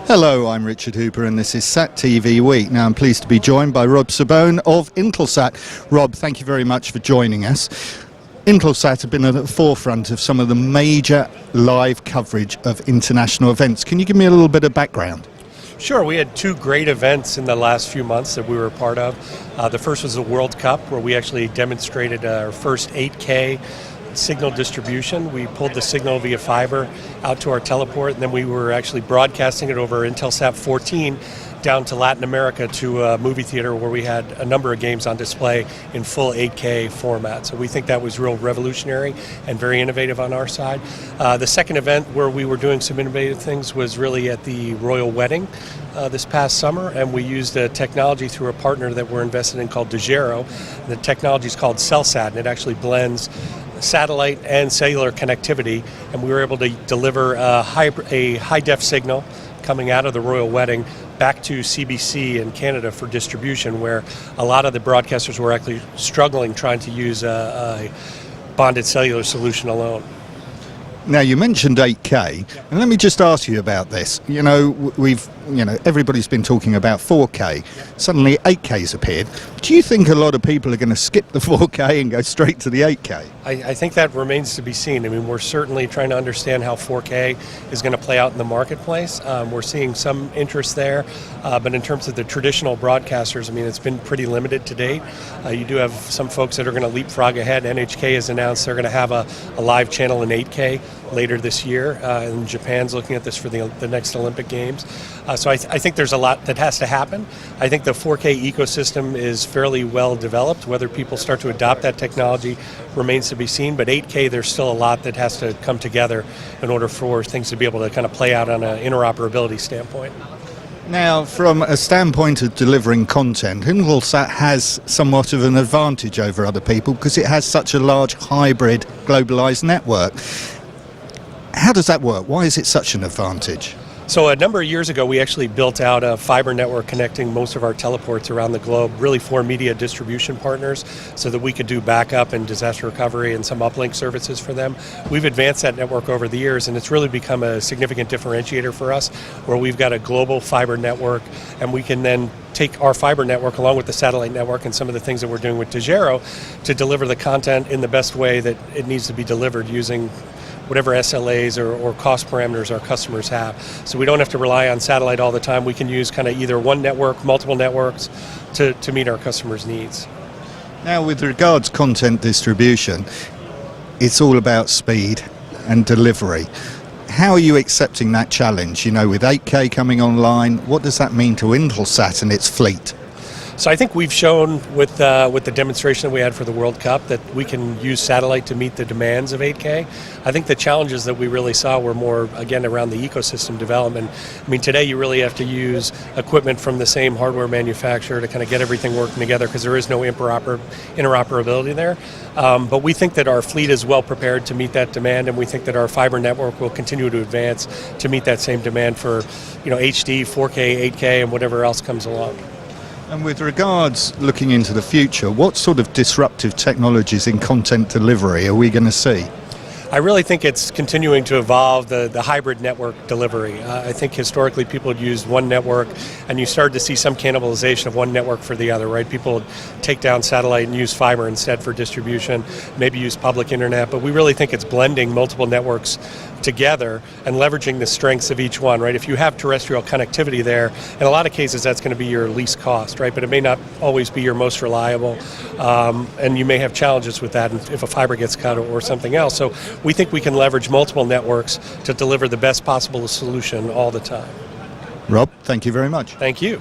Hello, I'm Richard Hooper and this is Sat TV Week. Now I'm pleased to be joined by Rob Sabone of Intelsat. Rob, thank you very much for joining us. Intelsat have been at the forefront of some of the major live coverage of international events. Can you give me a little bit of background? Sure, we had two great events in the last few months that we were a part of. The first was the World Cup, where we actually demonstrated our first 8K signal distribution. We pulled the signal via fiber out to our teleport, and then we were actually broadcasting it over Intelsat 14 down to Latin America to a movie theater where we had a number of games on display in full 8K format. So we think that was real revolutionary and very innovative on our side. The second event where we were doing some innovative things was really at the Royal Wedding this past summer, and we used a technology through a partner that we're invested in called Degero. The technology is called CellSat, and it actually blends satellite and cellular connectivity, and we were able to deliver a high-def signal coming out of the Royal Wedding back to CBC in Canada for distribution, where a lot of the broadcasters were actually struggling trying to use a bonded cellular solution alone. Now you mentioned 8K, and let me just ask you about this. Everybody's been talking about 4K. Suddenly 8K's appeared. Do you think a lot of people are going to skip the 4K and go straight to the 8K? I think that remains to be seen. I mean, we're certainly trying to understand how 4K is going to play out in the marketplace. We're seeing some interest there, but in terms of the traditional broadcasters, I mean, it's been pretty limited to date. You do have some folks that are going to leapfrog ahead. NHK has announced they're going to have a live channel in 8K later this year, and Japan's looking at this for the next Olympic Games. So I think there's a lot that has to happen. I think the 4K ecosystem is fairly well developed. Whether people start to adopt that technology remains to be seen, but 8K, there's still a lot that has to come together in order for things to be able to kind of play out on an interoperability standpoint. Now, from a standpoint of delivering content, Intelsat has somewhat of an advantage over other people because it has such a large hybrid globalized network. How does that work? Why is it such an advantage? So a number of years ago, we actually built out a fiber network connecting most of our teleports around the globe, really for media distribution partners, so that we could do backup and disaster recovery and some uplink services for them. We've advanced that network over the years, and it's really become a significant differentiator for us, where we've got a global fiber network, and we can then take our fiber network along with the satellite network and some of the things that we're doing with Degero to deliver the content in the best way that it needs to be delivered using whatever SLAs or cost parameters our customers have. So we don't have to rely on satellite all the time. We can use kind of either one network, multiple networks to meet our customers' needs. Now, with regards content distribution, it's all about speed and delivery. How are you accepting that challenge? With 8K coming online, what does that mean to Intelsat and its fleet? So I think we've shown with the demonstration that we had for the World Cup that we can use satellite to meet the demands of 8K. I think the challenges that we really saw were more, again, around the ecosystem development. I mean, today you really have to use equipment from the same hardware manufacturer to kind of get everything working together because there is no interoperability there. But we think that our fleet is well prepared to meet that demand, and we think that our fiber network will continue to advance to meet that same demand for HD, 4K, 8K, and whatever else comes along. And with regards looking into the future, what sort of disruptive technologies in content delivery are we going to see? I really think it's continuing to evolve the hybrid network delivery. I think historically people had used one network, and you started to see some cannibalization of one network for the other, right? People would take down satellite and use fiber instead for distribution, maybe use public internet, but we really think it's blending multiple networks together and leveraging the strengths of each one, right? If you have terrestrial connectivity there, in a lot of cases that's going to be your least cost, right? But it may not always be your most reliable, and you may have challenges with that if a fiber gets cut or something else. So we think we can leverage multiple networks to deliver the best possible solution all the time. Rob, thank you very much. Thank you.